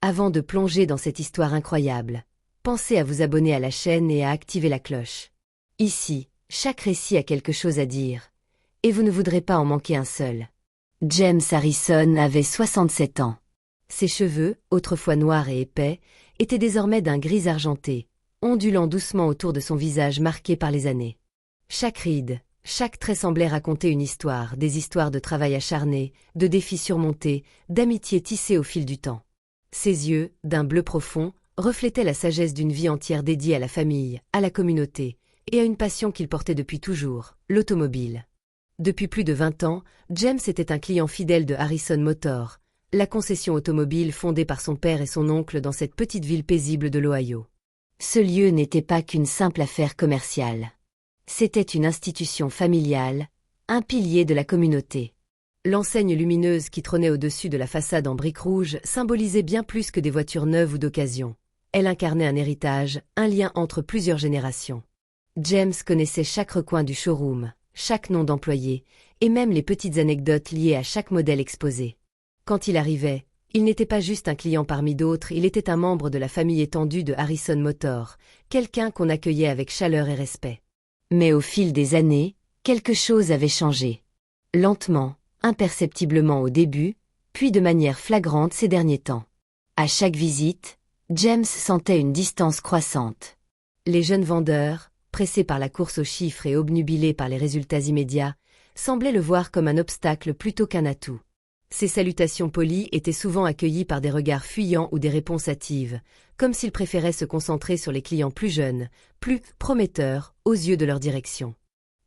Avant de plonger dans cette histoire incroyable, pensez à vous abonner à la chaîne et à activer la cloche. Ici, chaque récit a quelque chose à dire, et vous ne voudrez pas en manquer un seul. James Harrison avait 67 ans. Ses cheveux, autrefois noirs et épais, étaient désormais d'un gris argenté, ondulant doucement autour de son visage marqué par les années. Chaque ride, chaque trait semblait raconter une histoire, des histoires de travail acharné, de défis surmontés, d'amitiés tissées au fil du temps. Ses yeux, d'un bleu profond, reflétaient la sagesse d'une vie entière dédiée à la famille, à la communauté, et à une passion qu'il portait depuis toujours, l'automobile. Depuis plus de 20 ans, James était un client fidèle de Harrison Motors, la concession automobile fondée par son père et son oncle dans cette petite ville paisible de l'Ohio. Ce lieu n'était pas qu'une simple affaire commerciale. C'était une institution familiale, un pilier de la communauté. L'enseigne lumineuse qui trônait au-dessus de la façade en briques rouges symbolisait bien plus que des voitures neuves ou d'occasion. Elle incarnait un héritage, un lien entre plusieurs générations. James connaissait chaque recoin du showroom, chaque nom d'employé, et même les petites anecdotes liées à chaque modèle exposé. Quand il arrivait, il n'était pas juste un client parmi d'autres, il était un membre de la famille étendue de Harrison Motors, quelqu'un qu'on accueillait avec chaleur et respect. Mais au fil des années, quelque chose avait changé. Lentement, imperceptiblement au début, puis de manière flagrante ces derniers temps. À chaque visite, James sentait une distance croissante. Les jeunes vendeurs, pressés par la course aux chiffres et obnubilés par les résultats immédiats, semblaient le voir comme un obstacle plutôt qu'un atout. Ses salutations polies étaient souvent accueillies par des regards fuyants ou des réponses hâtives, comme s'il préférait se concentrer sur les clients plus jeunes, plus prometteurs, aux yeux de leur direction.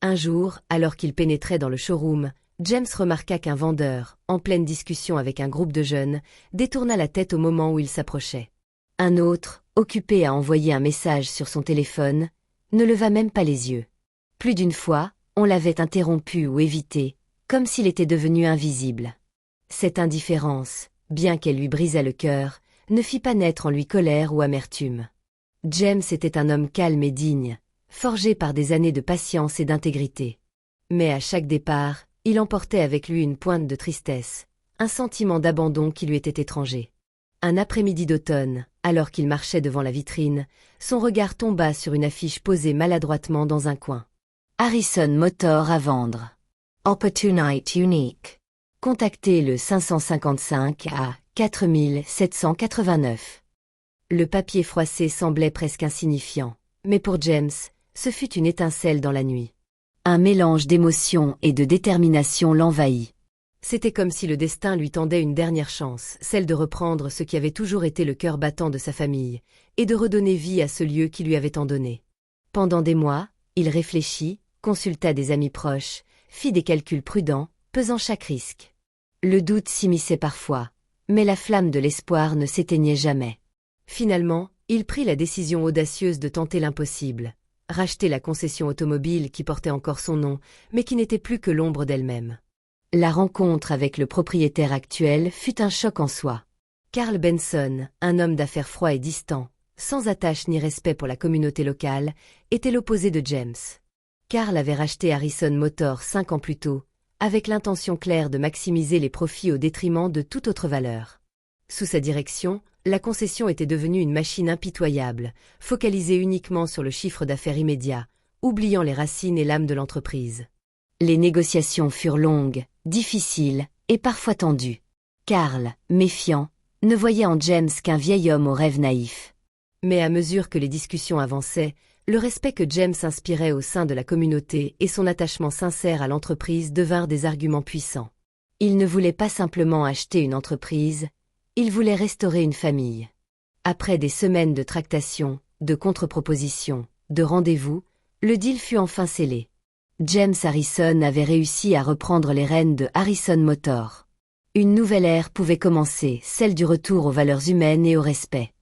Un jour, alors qu'il pénétrait dans le showroom, James remarqua qu'un vendeur, en pleine discussion avec un groupe de jeunes, détourna la tête au moment où il s'approchait. Un autre, occupé à envoyer un message sur son téléphone, ne leva même pas les yeux. Plus d'une fois, on l'avait interrompu ou évité, comme s'il était devenu invisible. Cette indifférence, bien qu'elle lui brisât le cœur, ne fit pas naître en lui colère ou amertume. James était un homme calme et digne, forgé par des années de patience et d'intégrité. Mais à chaque départ, il emportait avec lui une pointe de tristesse, un sentiment d'abandon qui lui était étranger. Un après-midi d'automne, alors qu'il marchait devant la vitrine, son regard tomba sur une affiche posée maladroitement dans un coin. Harrison Motors à vendre. Opportunity unique. Contactez le 555 à 4789. Le papier froissé semblait presque insignifiant, mais pour James, ce fut une étincelle dans la nuit. Un mélange d'émotion et de détermination l'envahit. C'était comme si le destin lui tendait une dernière chance, celle de reprendre ce qui avait toujours été le cœur battant de sa famille, et de redonner vie à ce lieu qui lui avait tant donné. Pendant des mois, il réfléchit, consulta des amis proches, fit des calculs prudents, pesant chaque risque. Le doute s'immisçait parfois, mais la flamme de l'espoir ne s'éteignait jamais. Finalement, il prit la décision audacieuse de tenter l'impossible, racheter la concession automobile qui portait encore son nom, mais qui n'était plus que l'ombre d'elle-même. La rencontre avec le propriétaire actuel fut un choc en soi. Carl Benson, un homme d'affaires froid et distant, sans attache ni respect pour la communauté locale, était l'opposé de James. Carl avait racheté Harrison Motors 5 ans plus tôt, avec l'intention claire de maximiser les profits au détriment de toute autre valeur. Sous sa direction, la concession était devenue une machine impitoyable, focalisée uniquement sur le chiffre d'affaires immédiat, oubliant les racines et l'âme de l'entreprise. Les négociations furent longues, difficiles et parfois tendues. Carl, méfiant, ne voyait en James qu'un vieil homme aux rêves naïfs. Mais à mesure que les discussions avançaient, le respect que James inspirait au sein de la communauté et son attachement sincère à l'entreprise devinrent des arguments puissants. Il ne voulait pas simplement acheter une entreprise, il voulait restaurer une famille. Après des semaines de tractations, de contre-propositions, de rendez-vous, le deal fut enfin scellé. James Harrison avait réussi à reprendre les rênes de Harrison Motors. Une nouvelle ère pouvait commencer, celle du retour aux valeurs humaines et au respect.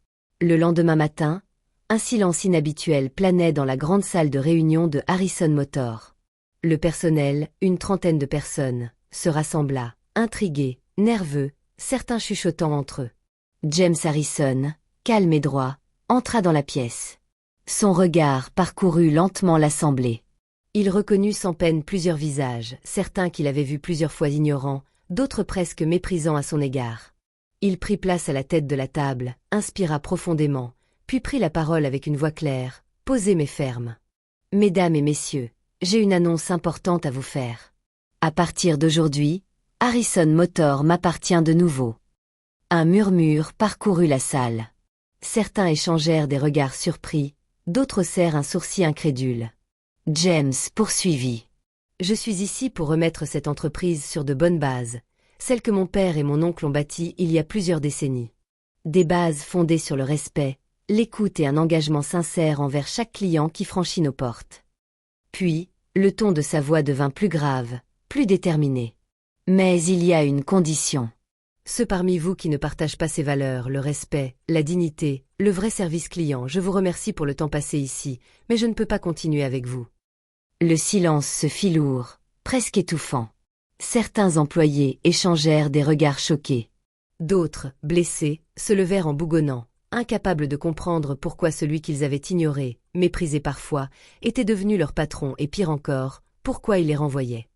Le lendemain matin, un silence inhabituel planait dans la grande salle de réunion de Harrison Motors. Le personnel, une trentaine de personnes, se rassembla, intrigués, nerveux, certains chuchotant entre eux. James Harrison, calme et droit, entra dans la pièce. Son regard parcourut lentement l'assemblée. Il reconnut sans peine plusieurs visages, certains qu'il avait vus plusieurs fois ignorants, d'autres presque méprisants à son égard. Il prit place à la tête de la table, inspira profondément, puis prit la parole avec une voix claire, posée mais ferme. « Mesdames et messieurs, j'ai une annonce importante à vous faire. À partir d'aujourd'hui, Harrison Motors m'appartient de nouveau. » Un murmure parcourut la salle. Certains échangèrent des regards surpris, d'autres haussèrent un sourcil incrédule. James poursuivit. « Je suis ici pour remettre cette entreprise sur de bonnes bases, celles que mon père et mon oncle ont bâties il y a plusieurs décennies. Des bases fondées sur le respect, l'écoute et un engagement sincère envers chaque client qui franchit nos portes. » Puis, le ton de sa voix devint plus grave, plus déterminé. « Mais il y a une condition. Ceux parmi vous qui ne partagent pas ces valeurs, le respect, la dignité, le vrai service client, je vous remercie pour le temps passé ici, mais je ne peux pas continuer avec vous. » Le silence se fit lourd, presque étouffant. Certains employés échangèrent des regards choqués. D'autres, blessés, se levèrent en bougonnant, incapables de comprendre pourquoi celui qu'ils avaient ignoré, méprisé parfois, était devenu leur patron et pire encore, pourquoi il les renvoyait.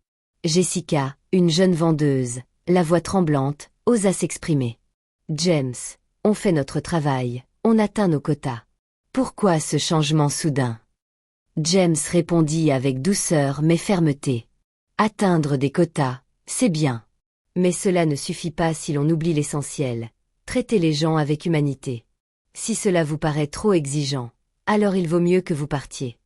Jessica, une jeune vendeuse, la voix tremblante, osa s'exprimer. « James, on fait notre travail, on atteint nos quotas. Pourquoi ce changement soudain ?» James répondit avec douceur mais fermeté. « Atteindre des quotas, c'est bien. Mais cela ne suffit pas si l'on oublie l'essentiel, traiter les gens avec humanité. Si cela vous paraît trop exigeant, alors il vaut mieux que vous partiez. »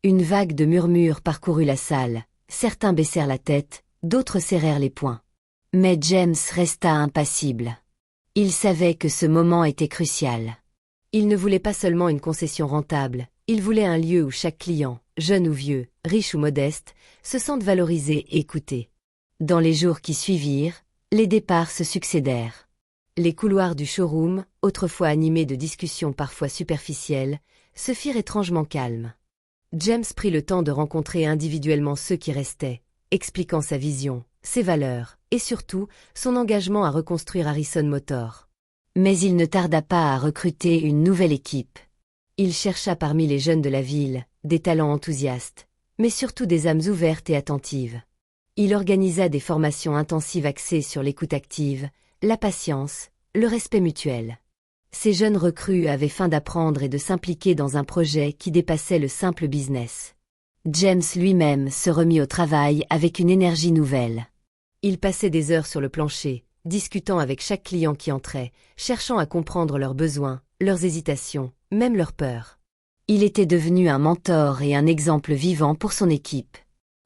Une vague de murmures parcourut la salle, certains baissèrent la tête, d'autres serrèrent les poings. Mais James resta impassible. Il savait que ce moment était crucial. Il ne voulait pas seulement une concession rentable, il voulait un lieu où chaque client, jeune ou vieux, riche ou modeste, se sente valorisé et écouté. Dans les jours qui suivirent, les départs se succédèrent. Les couloirs du showroom, autrefois animés de discussions parfois superficielles, se firent étrangement calmes. James prit le temps de rencontrer individuellement ceux qui restaient, expliquant sa vision, ses valeurs, et surtout, son engagement à reconstruire Harrison Motors. Mais il ne tarda pas à recruter une nouvelle équipe. Il chercha parmi les jeunes de la ville, des talents enthousiastes, mais surtout des âmes ouvertes et attentives. Il organisa des formations intensives axées sur l'écoute active, la patience, le respect mutuel. Ces jeunes recrues avaient faim d'apprendre et de s'impliquer dans un projet qui dépassait le simple business. James lui-même se remit au travail avec une énergie nouvelle. Il passait des heures sur le plancher, discutant avec chaque client qui entrait, cherchant à comprendre leurs besoins, leurs hésitations, même leurs peurs. Il était devenu un mentor et un exemple vivant pour son équipe.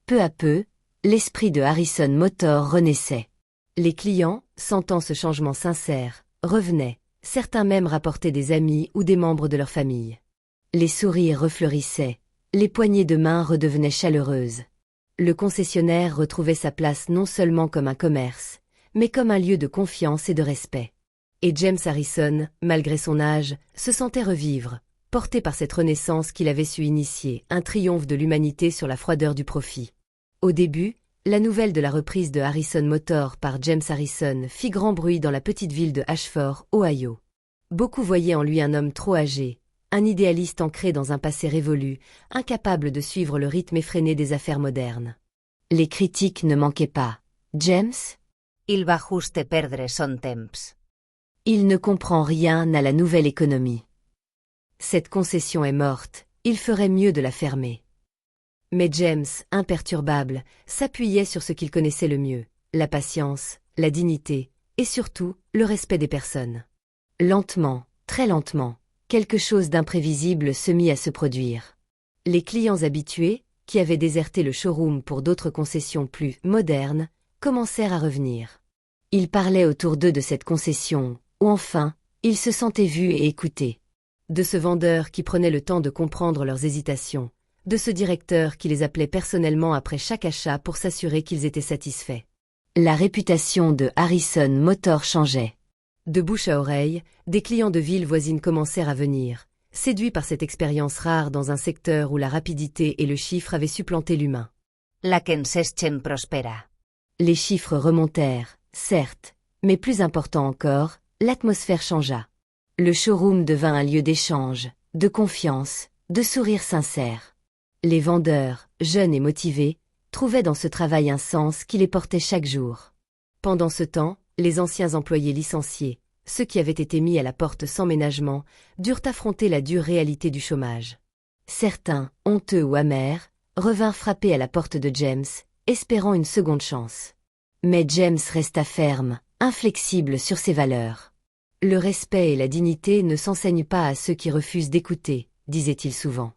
Peu à peu, l'esprit de Harrison Motors renaissait. Les clients, sentant ce changement sincère, revenaient, certains même rapportaient des amis ou des membres de leur famille. Les sourires refleurissaient, les poignées de main redevenaient chaleureuses. Le concessionnaire retrouvait sa place non seulement comme un commerce, mais comme un lieu de confiance et de respect. Et James Harrison, malgré son âge, se sentait revivre, porté par cette renaissance qu'il avait su initier, un triomphe de l'humanité sur la froideur du profit. Au début, la nouvelle de la reprise de Harrison Motors par James Harrison fit grand bruit dans la petite ville de Ashford, Ohio. Beaucoup voyaient en lui un homme trop âgé, un idéaliste ancré dans un passé révolu, incapable de suivre le rythme effréné des affaires modernes. Les critiques ne manquaient pas. James? Il va juste perdre son temps. Il ne comprend rien à la nouvelle économie. Cette concession est morte, il ferait mieux de la fermer. Mais James, imperturbable, s'appuyait sur ce qu'il connaissait le mieux, la patience, la dignité, et surtout, le respect des personnes. Lentement, très lentement, quelque chose d'imprévisible se mit à se produire. Les clients habitués, qui avaient déserté le showroom pour d'autres concessions plus modernes, commencèrent à revenir. Ils parlaient autour d'eux de cette concession, où enfin, ils se sentaient vus et écoutés. De ce vendeur qui prenait le temps de comprendre leurs hésitations, de ce directeur qui les appelait personnellement après chaque achat pour s'assurer qu'ils étaient satisfaits. La réputation de Harrison Motors changeait. De bouche à oreille, des clients de villes voisines commencèrent à venir, séduits par cette expérience rare dans un secteur où la rapidité et le chiffre avaient supplanté l'humain. La concession prospera. Les chiffres remontèrent, certes, mais plus important encore, l'atmosphère changea. Le showroom devint un lieu d'échange, de confiance, de sourires sincères. Les vendeurs, jeunes et motivés, trouvaient dans ce travail un sens qui les portait chaque jour. Pendant ce temps, Les anciens employés licenciés, ceux qui avaient été mis à la porte sans ménagement, durent affronter la dure réalité du chômage. Certains, honteux ou amers, revinrent frapper à la porte de James, espérant une seconde chance. Mais James resta ferme, inflexible sur ses valeurs. Le respect et la dignité ne s'enseignent pas à ceux qui refusent d'écouter, disait-il souvent.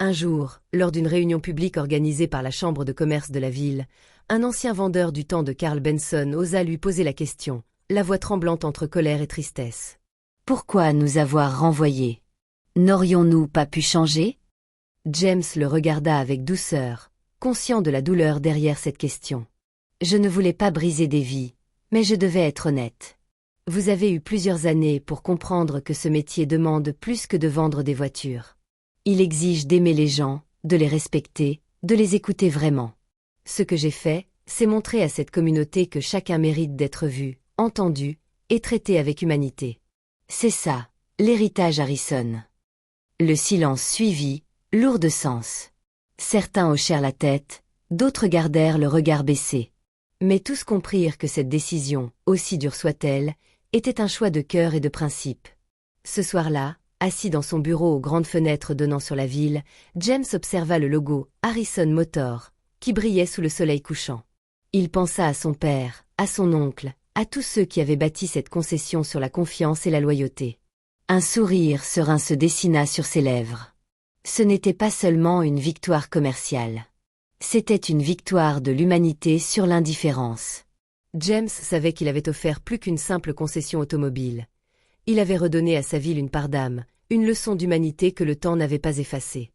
Un jour, lors d'une réunion publique organisée par la chambre de commerce de la ville, un ancien vendeur du temps de Carl Benson osa lui poser la question, la voix tremblante entre colère et tristesse. « Pourquoi nous avoir renvoyés? N'aurions-nous pas pu changer ?» James le regarda avec douceur, conscient de la douleur derrière cette question. « Je ne voulais pas briser des vies, mais je devais être honnête. Vous avez eu plusieurs années pour comprendre que ce métier demande plus que de vendre des voitures. Il exige d'aimer les gens, de les respecter, de les écouter vraiment. Ce que j'ai fait, c'est montrer à cette communauté que chacun mérite d'être vu, entendu et traité avec humanité. C'est ça, l'héritage Harrison. » Le silence suivit, lourd de sens. Certains hochèrent la tête, d'autres gardèrent le regard baissé. Mais tous comprirent que cette décision, aussi dure soit-elle, était un choix de cœur et de principe. Ce soir-là, assis dans son bureau aux grandes fenêtres donnant sur la ville, James observa le logo Harrison Motor, qui brillait sous le soleil couchant. Il pensa à son père, à son oncle, à tous ceux qui avaient bâti cette concession sur la confiance et la loyauté. Un sourire serein se dessina sur ses lèvres. Ce n'était pas seulement une victoire commerciale. C'était une victoire de l'humanité sur l'indifférence. James savait qu'il avait offert plus qu'une simple concession automobile. Il avait redonné à sa ville une part d'âme, une leçon d'humanité que le temps n'avait pas effacée.